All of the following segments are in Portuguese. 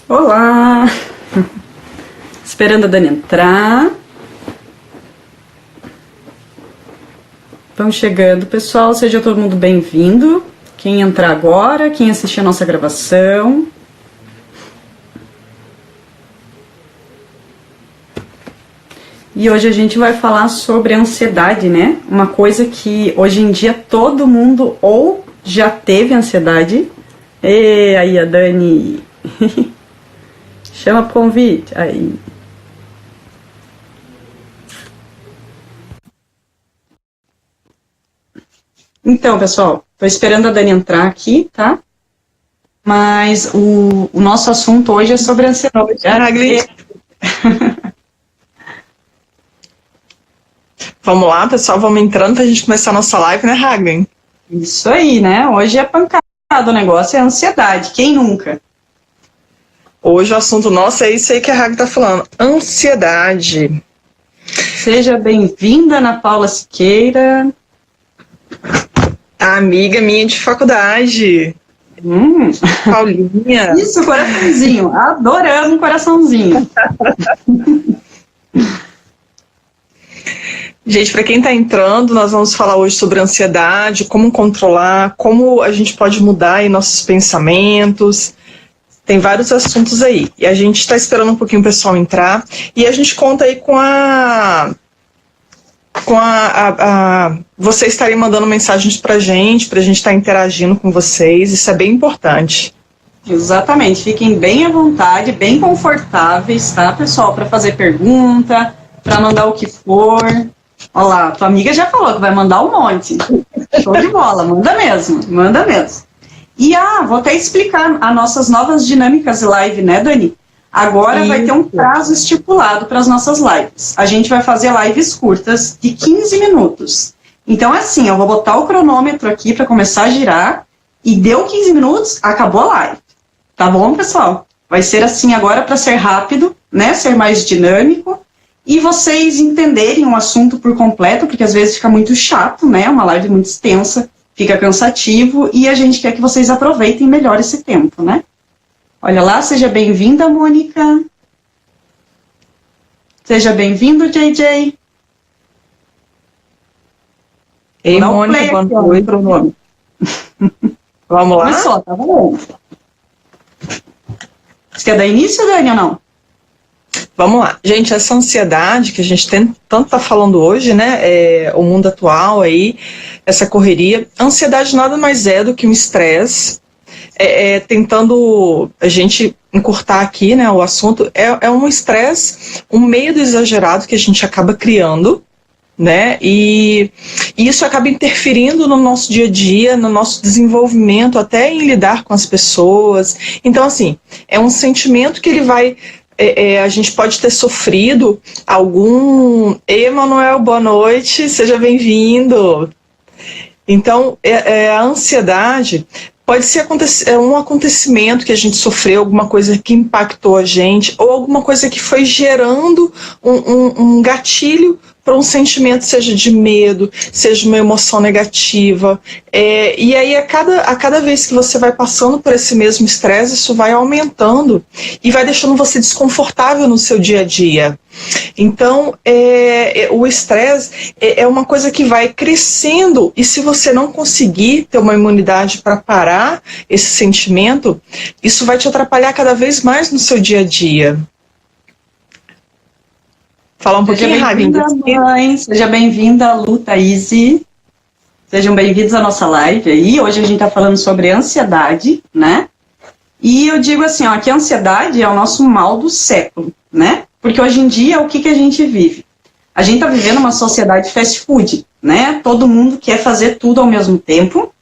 Olá! Esperando a Dani entrar. Vamos chegando, pessoal. Seja todo mundo bem-vindo. Quem entrar agora, quem assistir a nossa gravação. E hoje a gente vai falar sobre a ansiedade, né? Uma coisa que hoje em dia todo mundo ou já teve ansiedade. E aí, a Dani. Chama pro convite. Aí. Então, pessoal, tô esperando a Dani entrar aqui, tá? Mas o nosso assunto hoje é sobre ansiedade. Vamos lá, pessoal, vamos entrando pra gente começar a nossa live, né, Hagen? Isso aí, né? Hoje é pancada, o negócio é ansiedade. Quem nunca? Hoje o assunto nosso é isso aí que a Hagen tá falando, ansiedade. Seja bem-vinda, Ana Paula Siqueira. A amiga minha de faculdade. Paulinha. Isso, coraçãozinho. Adorando um coraçãozinho. Gente, para quem está entrando, nós vamos falar hoje sobre ansiedade, como controlar, como a gente pode mudar aí nossos pensamentos. Tem vários assuntos aí. E a gente está esperando um pouquinho o pessoal entrar. E a gente conta aí com vocês estarem mandando mensagens para a gente estar interagindo com vocês. Isso é bem importante. Exatamente. Fiquem bem à vontade, bem confortáveis, tá, pessoal? Para fazer pergunta, para mandar o que for. Olha lá, tua amiga já falou que vai mandar um monte. Show de bola, manda mesmo, manda mesmo. E vou até explicar as nossas novas dinâmicas de live, né, Dani? Agora vai ter um prazo estipulado para as nossas lives. A gente vai fazer lives curtas de 15 minutos. Então é assim, eu vou botar o cronômetro aqui para começar a girar e deu 15 minutos, acabou a live. Tá bom, pessoal? Vai ser assim agora para ser rápido, né, ser mais dinâmico. E vocês entenderem um assunto por completo, porque às vezes fica muito chato, né? Uma live muito extensa, fica cansativo, e a gente quer que vocês aproveitem melhor esse tempo, né? Olha lá, seja bem-vinda, Mônica. Seja bem-vindo, JJ. Ei, Mônica, boa noite. Vamos lá? Começou, tá bom. Você quer dar início, Dani, ou não? Vamos lá. Gente, essa ansiedade que a gente tanto tá falando hoje, né, o mundo atual aí, essa correria, ansiedade nada mais é do que um estresse, tentando a gente encurtar aqui, né, o assunto, é um estresse, um medo exagerado que a gente acaba criando, né, e isso acaba interferindo no nosso dia a dia, no nosso desenvolvimento, até em lidar com as pessoas. Então, assim, é um sentimento que ele vai... a gente pode ter sofrido algum... Emanuel, boa noite, seja bem-vindo. Então, a ansiedade pode ser um acontecimento que a gente sofreu, alguma coisa que impactou a gente, ou alguma coisa que foi gerando um gatilho para um sentimento, seja de medo, seja uma emoção negativa. E aí, a cada vez que você vai passando por esse mesmo estresse, isso vai aumentando e vai deixando você desconfortável no seu dia a dia. Então, o estresse é uma coisa que vai crescendo, e se você não conseguir ter uma imunidade para parar esse sentimento, isso vai te atrapalhar cada vez mais no seu dia a dia. Falar um pouquinho, Ravinha. Seja bem-vinda, Lu, Thaís. Sejam bem-vindos à nossa live aí. Hoje a gente está falando sobre ansiedade, né? E eu digo assim, ó, que a ansiedade é o nosso mal do século, né? Porque hoje em dia, o que a gente vive? A gente está vivendo uma sociedade fast food, né? Todo mundo quer fazer tudo ao mesmo tempo.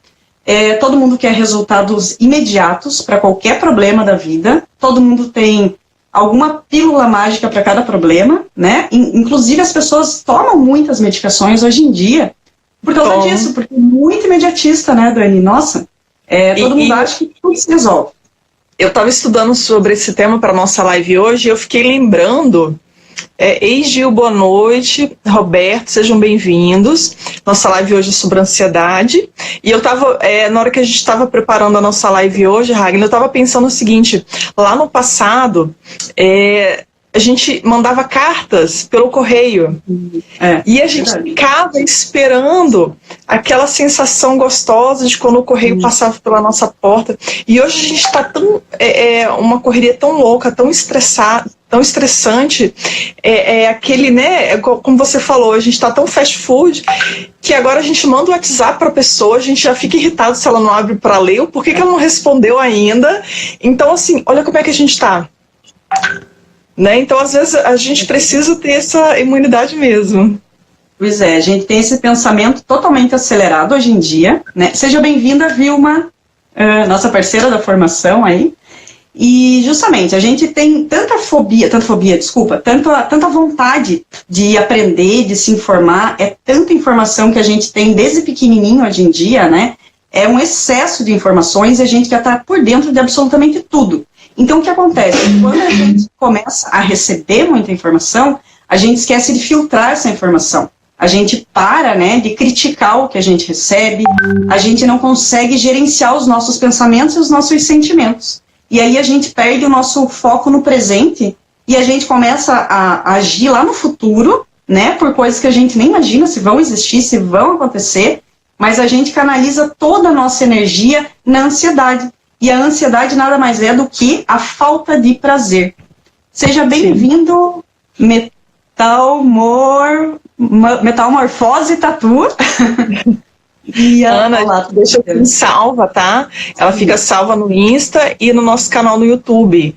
Todo mundo quer resultados imediatos para qualquer problema da vida. Todo mundo tem alguma pílula mágica para cada problema, né? Inclusive as pessoas tomam muitas medicações hoje em dia por causa disso, porque é muito imediatista, né, Dani? Nossa, todo mundo acha que tudo se resolve. Eu estava estudando sobre esse tema para a nossa live hoje e eu fiquei lembrando Ex-Gil, boa noite. Roberto, sejam bem-vindos. Nossa live hoje é sobre ansiedade. E eu estava, na hora que a gente estava preparando a nossa live hoje, Ragnar, eu estava pensando o seguinte: lá no passado, a gente mandava cartas pelo correio. E a gente ficava esperando aquela sensação gostosa de quando o correio passava pela nossa porta. E hoje a gente está tão. Uma correria tão louca, tão estressada, tão estressante, aquele, né, como você falou, a gente está tão fast food, que agora a gente manda o WhatsApp para a pessoa, a gente já fica irritado se ela não abre para ler, o porquê que ela não respondeu ainda. Então, assim, olha como é que a gente está. Né? Então, às vezes, a gente precisa ter essa imunidade mesmo. Pois é, a gente tem esse pensamento totalmente acelerado hoje em dia, né? Seja bem-vinda, Vilma, nossa parceira da formação aí. E justamente, a gente tem tanta vontade de aprender, de se informar, tanta informação que a gente tem desde pequenininho hoje em dia, né? É um excesso de informações e a gente quer estar por dentro de absolutamente tudo. Então, o que acontece? Quando a gente começa a receber muita informação, a gente esquece de filtrar essa informação. A gente para, né, de criticar o que a gente recebe, a gente não consegue gerenciar os nossos pensamentos e os nossos sentimentos. E aí a gente perde o nosso foco no presente e a gente começa a agir lá no futuro, né, por coisas que a gente nem imagina se vão existir, se vão acontecer, mas a gente canaliza toda a nossa energia na ansiedade. E a ansiedade nada mais é do que a falta de prazer. Seja bem-vindo, Metamorfose Tatu. E Ana, deixa eu me salva, tá? Ela fica salva no Insta e no nosso canal no YouTube.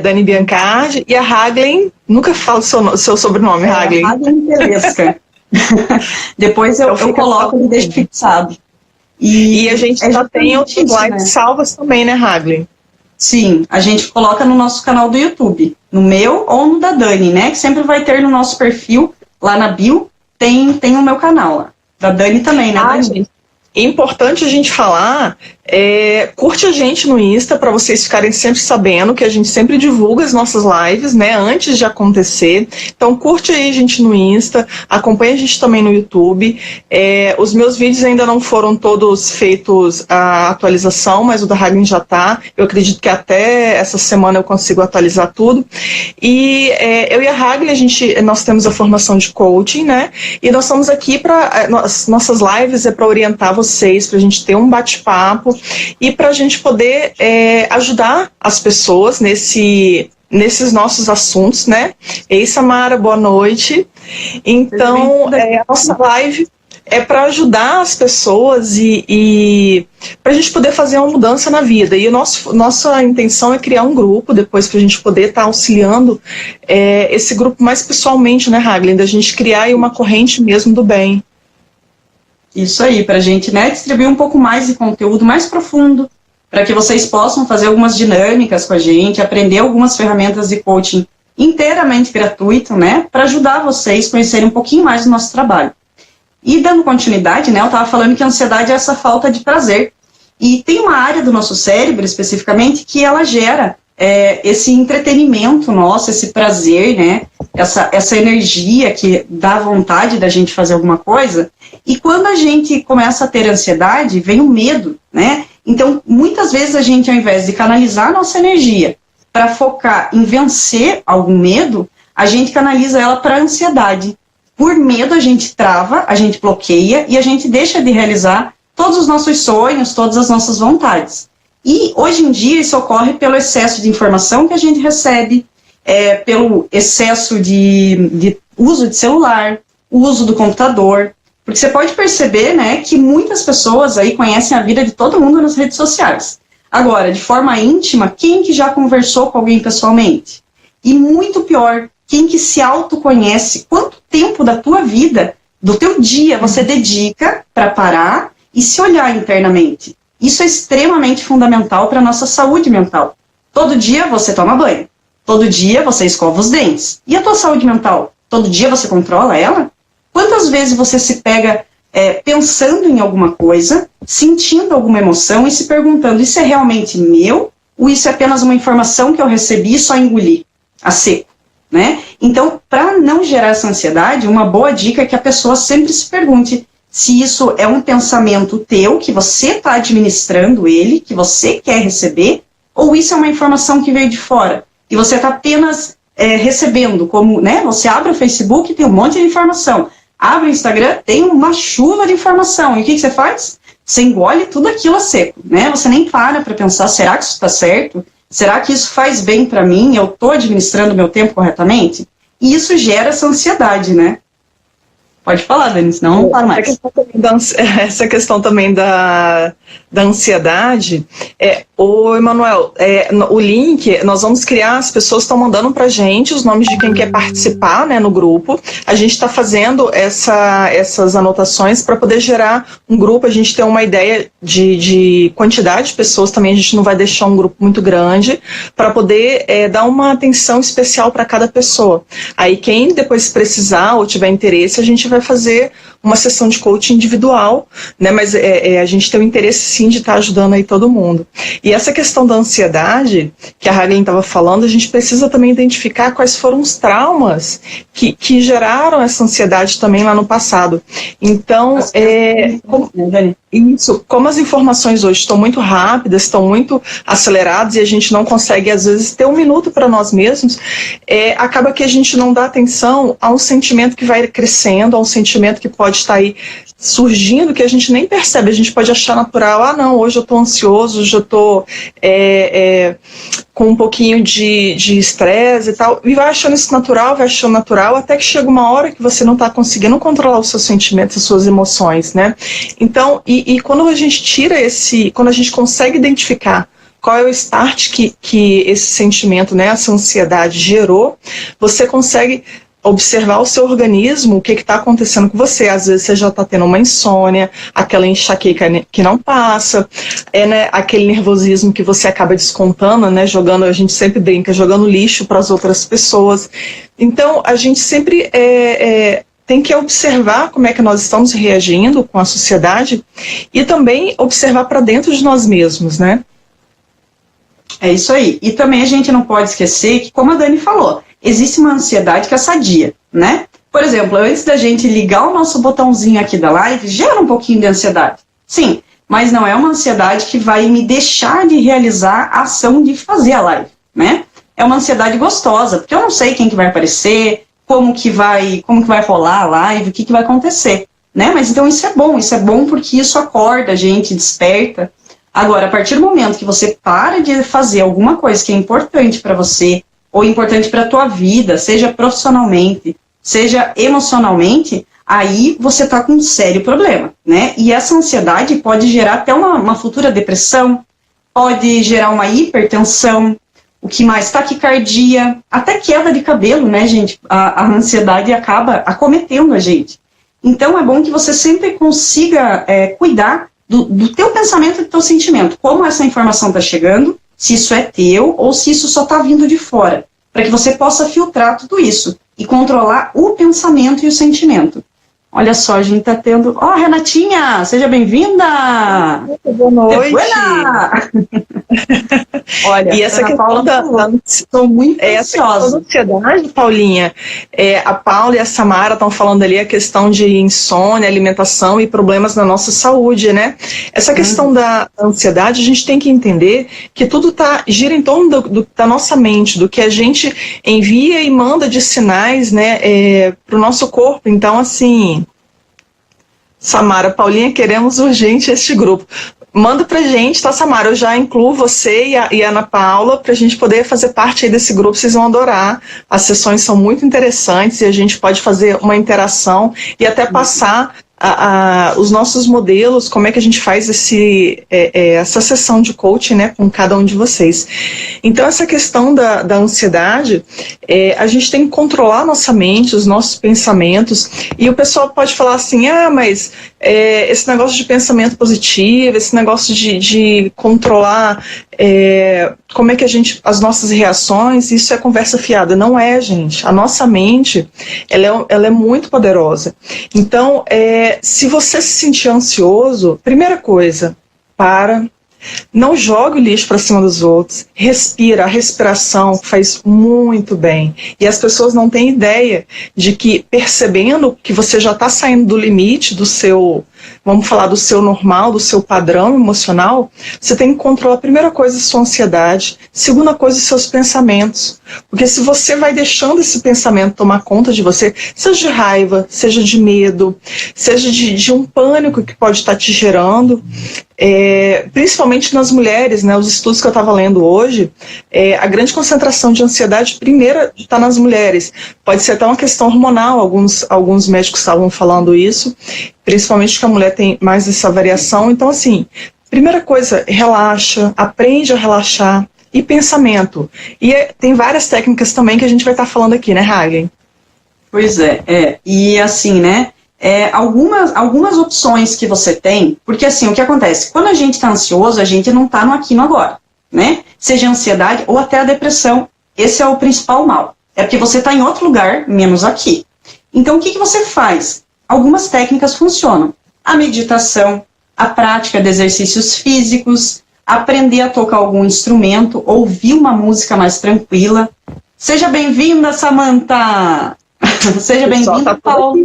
Dani Biancardi e a Haglen, nunca falo o seu sobrenome, Haglen. Haglen Telesca. Depois eu coloco e deixo fixado. E a gente já tem outros lives salvas também, né, Haglen? Sim, a gente coloca no nosso canal do YouTube, no meu ou no da Dani, né? Que sempre vai ter no nosso perfil, lá na bio, tem o meu canal lá. Da Dani também, né, Dani? Gente, é importante a gente falar, curte a gente no Insta para vocês ficarem sempre sabendo que a gente sempre divulga as nossas lives, né, antes de acontecer. Então curte aí a gente no Insta, acompanha a gente também no YouTube. Os meus vídeos ainda não foram todos feitos a atualização, mas o da Haglen já tá. Eu acredito que até essa semana eu consigo atualizar tudo. E eu e a Haglen, nós temos a formação de coaching, né, e nós estamos aqui para nossas lives para orientar vocês, para a gente ter um bate-papo e para a gente poder ajudar as pessoas nesses nossos assuntos, né? Ei, Samara, boa noite. Então, a nossa live é para ajudar as pessoas e para a gente poder fazer uma mudança na vida. E nossa intenção é criar um grupo depois para a gente poder estar auxiliando esse grupo mais pessoalmente, né, Haglen? Da gente criar aí uma corrente mesmo do bem. Isso aí, para a gente, né, distribuir um pouco mais de conteúdo mais profundo, para que vocês possam fazer algumas dinâmicas com a gente, aprender algumas ferramentas de coaching inteiramente gratuito, né, para ajudar vocês a conhecerem um pouquinho mais do nosso trabalho. E dando continuidade, né, eu estava falando que a ansiedade é essa falta de prazer. E tem uma área do nosso cérebro, especificamente, que ela gera esse entretenimento nosso, esse prazer, né, essa energia que dá vontade da gente fazer alguma coisa. E quando a gente começa a ter ansiedade, vem o medo, né? Então, muitas vezes a gente, ao invés de canalizar a nossa energia para focar em vencer algum medo, a gente canaliza ela para a ansiedade. Por medo, a gente trava, a gente bloqueia e a gente deixa de realizar todos os nossos sonhos, todas as nossas vontades. E, hoje em dia, isso ocorre pelo excesso de informação que a gente recebe, pelo excesso de uso de celular, uso do computador. Porque você pode perceber, né, que muitas pessoas aí conhecem a vida de todo mundo nas redes sociais. Agora, de forma íntima, quem que já conversou com alguém pessoalmente? E muito pior, quem que se autoconhece? Quanto tempo da tua vida, do teu dia, você dedica para parar e se olhar internamente? Isso é extremamente fundamental para a nossa saúde mental. Todo dia você toma banho. Todo dia você escova os dentes. E a tua saúde mental? Todo dia você controla ela? Quantas vezes você se pega pensando em alguma coisa, sentindo alguma emoção e se perguntando, isso é realmente meu? Ou isso é apenas uma informação que eu recebi e só engoli a seco? Né? Então, para não gerar essa ansiedade, uma boa dica é que a pessoa sempre se pergunte se isso é um pensamento teu, que você está administrando ele, que você quer receber, ou isso é uma informação que veio de fora, e você está apenas recebendo, como, né, você abre o Facebook e tem um monte de informação, abre o Instagram, tem uma chuva de informação, e o que você faz? Você engole tudo aquilo a seco, né? Você nem para pensar, será que isso está certo? Será que isso faz bem para mim? Eu estou administrando meu tempo corretamente? E isso gera essa ansiedade, né? Pode falar, Dani, senão não paro mais. Essa questão também da ansiedade, o Emanuel, o link, nós vamos criar, as pessoas estão mandando para a gente os nomes de quem quer participar, né, no grupo. A gente está fazendo essas anotações para poder gerar um grupo, a gente tem uma ideia de quantidade de pessoas também, a gente não vai deixar um grupo muito grande, para poder dar uma atenção especial para cada pessoa. Aí quem depois precisar ou tiver interesse, a gente vai fazer uma sessão de coaching individual, né? Mas a gente tem o interesse sim de estar ajudando aí todo mundo. E essa questão da ansiedade, que a Hagen estava falando, a gente precisa também identificar quais foram os traumas que geraram essa ansiedade também lá no passado. Então, como as informações hoje estão muito rápidas, estão muito aceleradas e a gente não consegue, às vezes, ter um minuto para nós mesmos, acaba que a gente não dá atenção a um sentimento que vai crescendo, a um sentimento que pode estar aí surgindo, que a gente nem percebe, a gente pode achar natural, não, hoje eu estou ansioso, hoje eu estou com um pouquinho de estresse e tal, e vai achando isso natural, até que chega uma hora que você não está conseguindo controlar os seus sentimentos, as suas emoções, né? Então, e quando a gente quando a gente consegue identificar qual é o start que esse sentimento, né, essa ansiedade gerou, você consegue observar o seu organismo, o que está acontecendo com você. Às vezes você já está tendo uma insônia, aquela enxaqueca que não passa, né, aquele nervosismo que você acaba descontando, né, a gente sempre brinca, jogando lixo para as outras pessoas. Então, a gente sempre tem que observar como é que nós estamos reagindo com a sociedade e também observar para dentro de nós mesmos, né? É isso aí. E também a gente não pode esquecer que, como a Dani falou, existe uma ansiedade que é sadia, né? Por exemplo, antes da gente ligar o nosso botãozinho aqui da live, gera um pouquinho de ansiedade. Sim, mas não é uma ansiedade que vai me deixar de realizar a ação de fazer a live, né? É uma ansiedade gostosa, porque eu não sei quem que vai aparecer, como que vai rolar a live, o que vai acontecer, né? Mas então isso é bom porque isso acorda a gente, desperta. Agora, a partir do momento que você para de fazer alguma coisa que é importante para você, ou importante para a tua vida, seja profissionalmente, seja emocionalmente, aí você está com um sério problema, né? E essa ansiedade pode gerar até uma futura depressão, pode gerar uma hipertensão, o que mais? Taquicardia, até queda de cabelo, né, gente? A ansiedade acaba acometendo a gente. Então, é bom que você sempre consiga cuidar do teu pensamento e do teu sentimento. Como essa informação está chegando, se isso é teu ou se isso só está vindo de fora, para que você possa filtrar tudo isso e controlar o pensamento e o sentimento. Olha só, a gente está tendo... Renatinha, seja bem-vinda! Boa noite! Olha, e essa questão estou muito ansiosa. Ansiedade, Paulinha, a Paula e a Samara estão falando ali a questão de insônia, alimentação e problemas na nossa saúde, né? Essa questão da ansiedade, a gente tem que entender que tudo gira em torno da nossa mente, do que a gente envia e manda de sinais, né, para o nosso corpo. Então, assim, Samara, Paulinha, queremos urgente este grupo. Manda pra gente, tá, Samara? Eu já incluo você e a Ana Paula pra gente poder fazer parte aí desse grupo, vocês vão adorar. As sessões são muito interessantes e a gente pode fazer uma interação e até passar os nossos modelos, como é que a gente faz essa sessão de coaching, né, com cada um de vocês. Então, essa questão da ansiedade, a gente tem que controlar nossa mente, os nossos pensamentos, e o pessoal pode falar assim, mas esse negócio de pensamento positivo, esse negócio de controlar como é que as nossas reações, isso é conversa fiada. Não é, gente. A nossa mente, ela é muito poderosa. Então, se você se sentir ansioso, primeira coisa, Não jogue o lixo para cima dos outros. Respira. A respiração faz muito bem. E as pessoas não têm ideia de que, percebendo que você já está saindo do limite do seu, vamos falar, do seu normal, do seu padrão emocional, você tem que controlar, a primeira coisa, a sua ansiedade, segunda coisa, os seus pensamentos. Porque se você vai deixando esse pensamento tomar conta de você, seja de raiva, seja de medo, seja de um pânico que pode estar te gerando, principalmente nas mulheres, né, os estudos que eu estava lendo hoje, a grande concentração de ansiedade, primeira, está nas mulheres. Pode ser até uma questão hormonal, alguns médicos estavam falando isso, principalmente que a mulher tem mais essa variação. Então, assim, primeira coisa, relaxa, aprende a relaxar. E pensamento. E tem várias técnicas também que a gente vai estar falando aqui, né, Hagen? Pois é. E assim, né, algumas opções que você tem, porque assim, o que acontece? Quando a gente está ansioso, a gente não está no aqui e no agora, né? Seja a ansiedade ou até a depressão, esse é o principal mal. É porque você está em outro lugar, menos aqui. Então, o que você faz? Algumas técnicas funcionam. A meditação, a prática de exercícios físicos, aprender a tocar algum instrumento, ouvir uma música mais tranquila. Seja bem-vinda, Samantha! Seja bem-vinda, Paulo.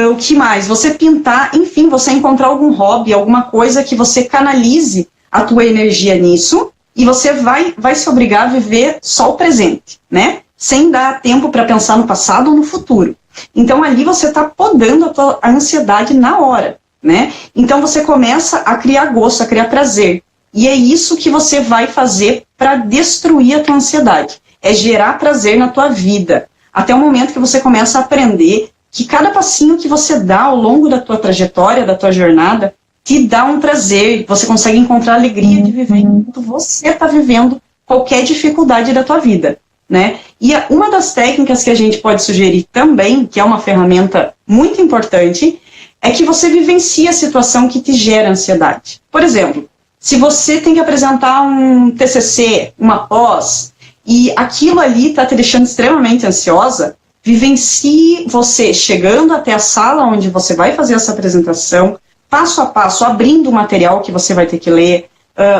O que mais? Você pintar, enfim, você encontrar algum hobby, alguma coisa que você canalize a tua energia nisso, e você vai se obrigar a viver só o presente, né? Sem dar tempo para pensar no passado ou no futuro. Então, ali você está podando a tua ansiedade na hora, né? Então você começa a criar gosto, a criar prazer. E é isso que você vai fazer para destruir a tua ansiedade. É gerar prazer na tua vida. Até o momento que você começa a aprender que cada passinho que você dá ao longo da tua trajetória, da tua jornada, te dá um prazer. Você consegue encontrar alegria de viver enquanto você está vivendo qualquer dificuldade da tua vida, né? E uma das técnicas que a gente pode sugerir também, que é uma ferramenta muito importante, é que você vivencie a situação que te gera ansiedade. Por exemplo, se você tem que apresentar um TCC, uma pós, e aquilo ali está te deixando extremamente ansiosa, vivencie você chegando até a sala onde você vai fazer essa apresentação, passo a passo, abrindo o material que você vai ter que ler,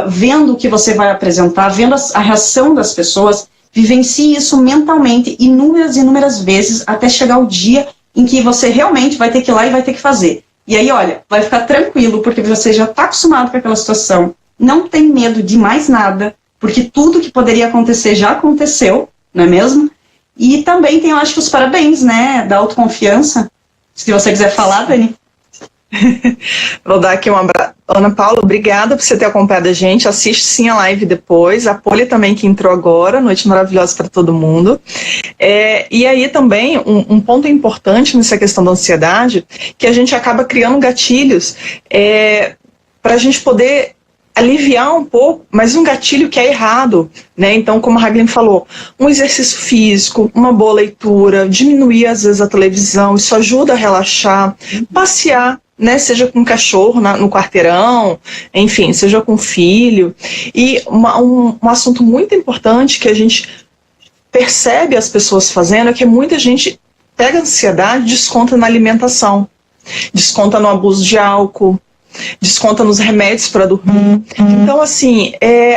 vendo o que você vai apresentar, vendo a reação das pessoas, vivencie isso mentalmente inúmeras vezes até chegar o dia em que você realmente vai ter que ir lá e vai ter que fazer. E aí, olha, vai ficar tranquilo, porque você já está acostumado com aquela situação, não tem medo de mais nada, porque tudo que poderia acontecer já aconteceu, não é mesmo? E também tem, eu acho que os parabéns, né, da autoconfiança. Se você quiser falar, Dani. Vou dar aqui um abraço. Ana Paula, obrigada por você ter acompanhado a gente. Assiste sim a live depois. A Poli também, que entrou agora. Noite maravilhosa para todo mundo. E aí também, um ponto importante nessa questão da ansiedade, que a gente acaba criando gatilhos para a gente poder aliviar um pouco, mas um gatilho que é errado, né? Então, como a Haglin falou, um exercício físico, uma boa leitura, diminuir às vezes a televisão, isso ajuda a relaxar, passear, né, seja com um cachorro no quarteirão, enfim, seja com um filho. E um assunto muito importante que a gente percebe as pessoas fazendo é que muita gente pega a ansiedade e desconta na alimentação, desconta no abuso de álcool, desconta nos remédios para dormir. Então, assim,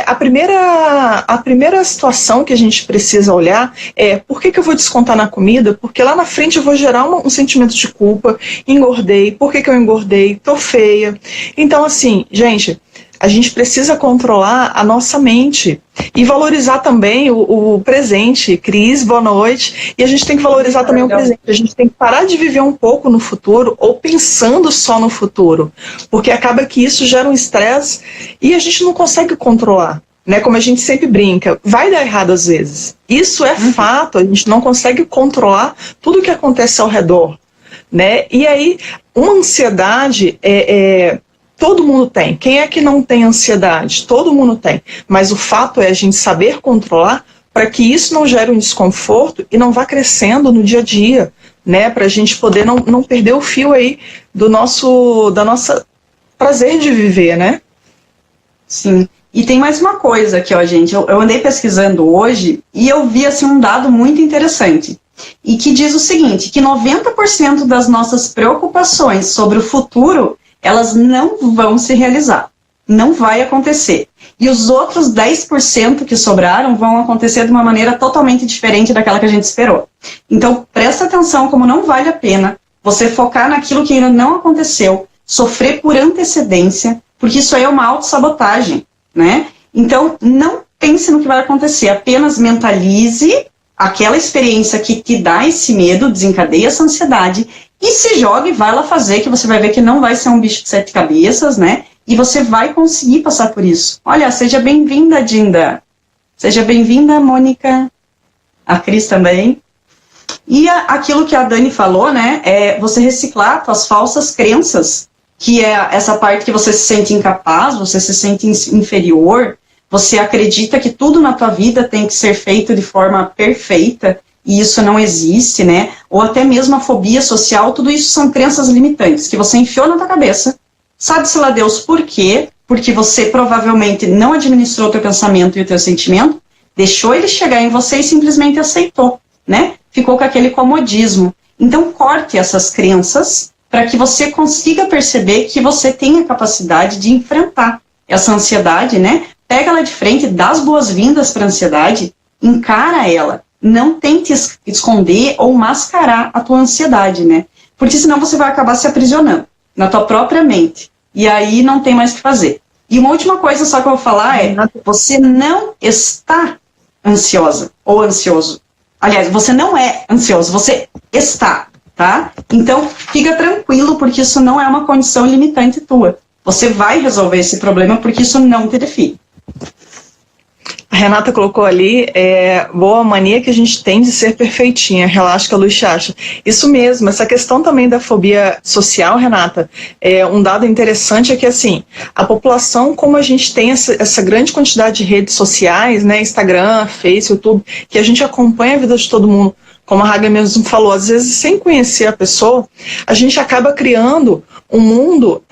a primeira situação que a gente precisa olhar é: por que eu vou descontar na comida? Porque lá na frente eu vou gerar um sentimento de culpa, engordei, por que eu engordei, tô feia. Então, assim, gente, a gente precisa controlar a nossa mente e valorizar também o presente. Cris, boa noite. E a gente tem que valorizar também o presente. A gente tem que parar de viver um pouco no futuro ou pensando só no futuro, porque acaba que isso gera um estresse e a gente não consegue controlar, né? Como a gente sempre brinca, vai dar errado às vezes. Isso é fato, a gente não consegue controlar tudo o que acontece ao redor, né? E aí, uma ansiedade todo mundo tem. Quem é que não tem ansiedade? Todo mundo tem. Mas o fato é a gente saber controlar para que isso não gere um desconforto e não vá crescendo no dia a dia, né? Para a gente poder não perder o fio aí da nossa prazer de viver, né? Sim. E tem mais uma coisa aqui, ó, gente. Eu andei pesquisando hoje e eu vi assim, um dado muito interessante. E que diz o seguinte, que 90% das nossas preocupações sobre o futuro, elas não vão se realizar. não vai acontecer. E os outros 10% que sobraram vão acontecer de uma maneira totalmente diferente daquela que a gente esperou. Então, presta atenção como não vale a pena você focar naquilo que ainda não aconteceu, sofrer por antecedência, porque isso aí é uma autossabotagem, né? Então, não pense no que vai acontecer, apenas mentalize aquela experiência que te dá esse medo, desencadeia essa ansiedade, e se jogue e vai lá fazer, que você vai ver que não vai ser um bicho de 7 cabeças, né? E você vai conseguir passar por isso. Olha, seja bem-vinda, Dinda. Seja bem-vinda, Mônica. A Cris também. E aquilo que a Dani falou, né? É você reciclar suas falsas crenças, que é essa parte que você se sente incapaz, você se sente inferior, você acredita que tudo na tua vida tem que ser feito de forma perfeita, e isso não existe, né? Ou até mesmo a fobia social, tudo isso são crenças limitantes, que você enfiou na tua cabeça, sabe-se lá Deus por quê? Porque você provavelmente não administrou o teu pensamento e o teu sentimento, deixou ele chegar em você e simplesmente aceitou, né? Ficou com aquele comodismo. Então, corte essas crenças para que você consiga perceber que você tem a capacidade de enfrentar essa ansiedade, né? Pega ela de frente, dá as boas-vindas para a ansiedade, encara ela. Não tente esconder ou mascarar a tua ansiedade, né? Porque senão você vai acabar se aprisionando na tua própria mente. E aí não tem mais o que fazer. E uma última coisa só que eu vou falar é, você não está ansiosa ou ansioso. Aliás, você não é ansioso, você está, tá? Então, fica tranquilo, porque isso não é uma condição limitante tua. Você vai resolver esse problema, porque isso não te define. A Renata colocou ali, boa mania que a gente tem de ser perfeitinha, relaxa que a Luísa acha. Isso mesmo, essa questão também da fobia social, Renata, um dado interessante é que, assim, a população, como a gente tem essa grande quantidade de redes sociais, né, Instagram, Face, YouTube, que a gente acompanha a vida de todo mundo, como a Hagen mesmo falou, às vezes sem conhecer a pessoa, a gente acaba criando um mundo,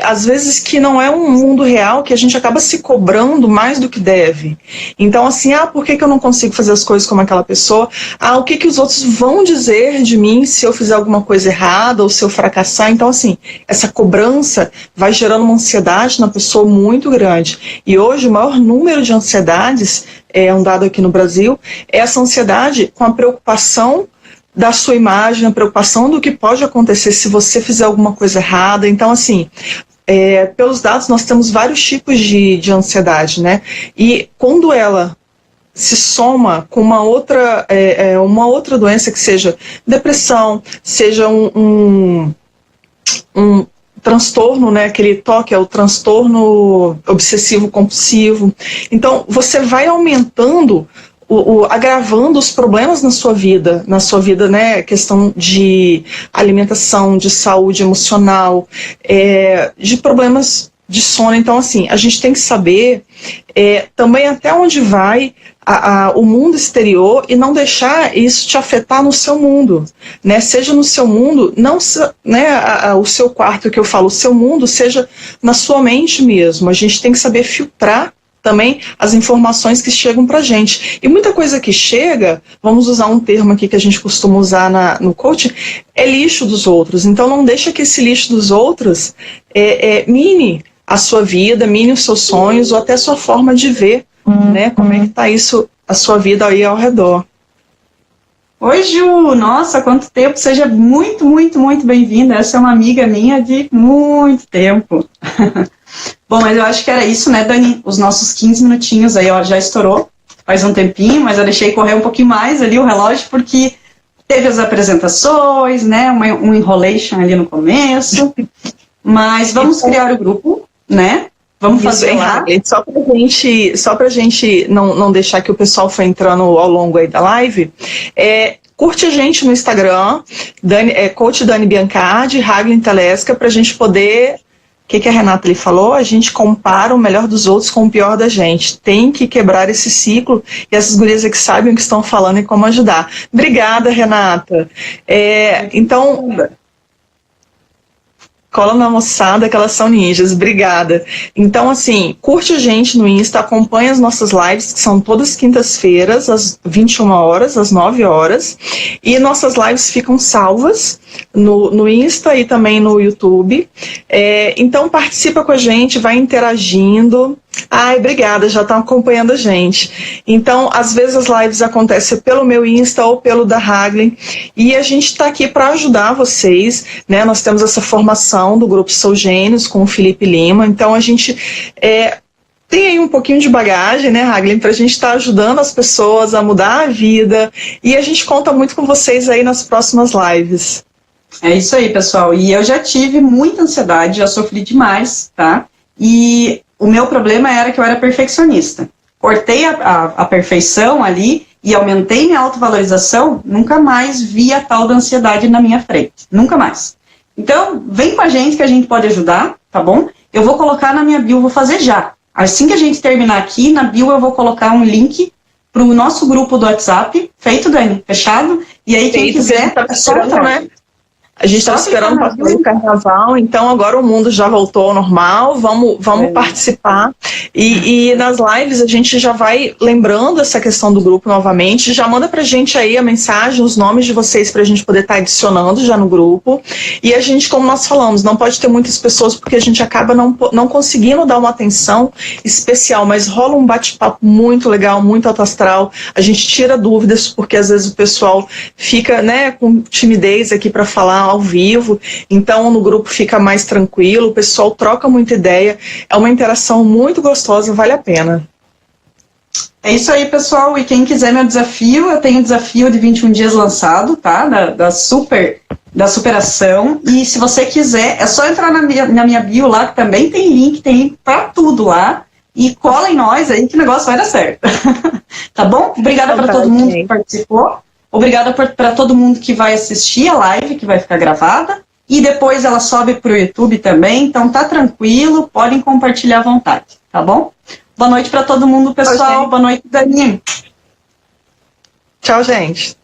às vezes que não é um mundo real, que a gente acaba se cobrando mais do que deve. Então, assim, por que eu não consigo fazer as coisas como aquela pessoa? O que os outros vão dizer de mim se eu fizer alguma coisa errada ou se eu fracassar? Então, assim, essa cobrança vai gerando uma ansiedade na pessoa muito grande. E hoje, o maior número de ansiedades, um dado aqui no Brasil, é essa ansiedade com a preocupação da sua imagem, a preocupação do que pode acontecer se você fizer alguma coisa errada. Então, assim, pelos dados, nós temos vários tipos de ansiedade, né? E quando ela se soma com uma outra doença, que seja depressão, seja um transtorno, né, aquele TOC, é o transtorno obsessivo-compulsivo. Então, você vai aumentando, agravando os problemas na sua vida, né, questão de alimentação, de saúde emocional, de problemas de sono. Então, assim, a gente tem que saber também até onde vai o mundo exterior e não deixar isso te afetar no seu mundo, né? Seja no seu mundo, não, né, o seu quarto que eu falo, o seu mundo, seja na sua mente mesmo. A gente tem que saber filtrar também as informações que chegam pra gente. E muita coisa que chega, vamos usar um termo aqui que a gente costuma usar no coaching, é lixo dos outros. Então não deixa que esse lixo dos outros mine a sua vida, mine os seus sonhos ou até a sua forma de ver, né? Como é que tá isso, a sua vida aí ao redor. Oi, Ju! Nossa, quanto tempo! Seja muito, muito, muito bem-vinda. Essa é uma amiga minha de muito tempo. Bom, mas eu acho que era isso, né, Dani? Os nossos 15 minutinhos aí, ó, já estourou faz um tempinho, mas eu deixei correr um pouquinho mais ali o relógio, porque teve as apresentações, né, um enrolation ali no começo. Mas vamos criar o grupo, né? Vamos fazer lá. Só pra gente não deixar que o pessoal foi entrando ao longo aí da live, curte a gente no Instagram, Coach Dani Biancardi, Hagen Telesca, pra gente poder... O que a Renata lhe falou? A gente compara o melhor dos outros com o pior da gente. Tem que quebrar esse ciclo e essas gurias aqui sabem o que estão falando e como ajudar. Obrigada, Renata. Então... Cola na moçada que elas são ninjas, obrigada. Então, assim, curte a gente no Insta, acompanha as nossas lives, que são todas quintas-feiras, às 21 horas, às 9 horas. E nossas lives ficam salvas no Insta e também no YouTube. Então, participa com a gente, vai interagindo. Ai, obrigada, já estão acompanhando a gente. Então, às vezes as lives acontecem pelo meu Insta ou pelo da Hagley, e a gente está aqui para ajudar vocês, né? Nós temos essa formação do Grupo Sou Gênios com o Felipe Lima, então a gente tem aí um pouquinho de bagagem, né, Hagley, para a gente estar ajudando as pessoas a mudar a vida, e a gente conta muito com vocês aí nas próximas lives. É isso aí, pessoal. E eu já tive muita ansiedade, já sofri demais, tá? E o meu problema era que eu era perfeccionista. Cortei a perfeição ali e aumentei minha autovalorização, nunca mais vi a tal da ansiedade na minha frente. Nunca mais. Então, vem com a gente que a gente pode ajudar, tá bom? Eu vou colocar na minha bio, vou fazer já. Assim que a gente terminar aqui, na bio eu vou colocar um link para o nosso grupo do WhatsApp, feito, Dani, fechado? E aí quem quiser, é só entrar, né? A gente está esperando passar o carnaval, então agora o mundo já voltou ao normal, vamos participar. E nas lives a gente já vai lembrando essa questão do grupo novamente, já manda pra gente aí a mensagem, os nomes de vocês pra gente poder estar adicionando já no grupo. E a gente, como nós falamos, não pode ter muitas pessoas porque a gente acaba não conseguindo dar uma atenção especial, mas rola um bate-papo muito legal, muito alto astral, a gente tira dúvidas porque às vezes o pessoal fica, né, com timidez aqui para falar ao vivo, então no grupo fica mais tranquilo, o pessoal troca muita ideia, é uma interação muito gostosa, vale a pena. É isso aí, pessoal, e quem quiser meu desafio, eu tenho o desafio de 21 dias lançado, tá, da superação, e se você quiser, é só entrar na minha bio lá, que também tem link pra tudo lá, e cola em nós aí que o negócio vai dar certo. Tá bom? Obrigada para todo mundo que participou. Obrigada para todo mundo que vai assistir a live, que vai ficar gravada, e depois ela sobe para o YouTube também, então tá tranquilo, podem compartilhar à vontade, tá bom? Boa noite para todo mundo, pessoal. Boa noite, Dani. Tchau, gente.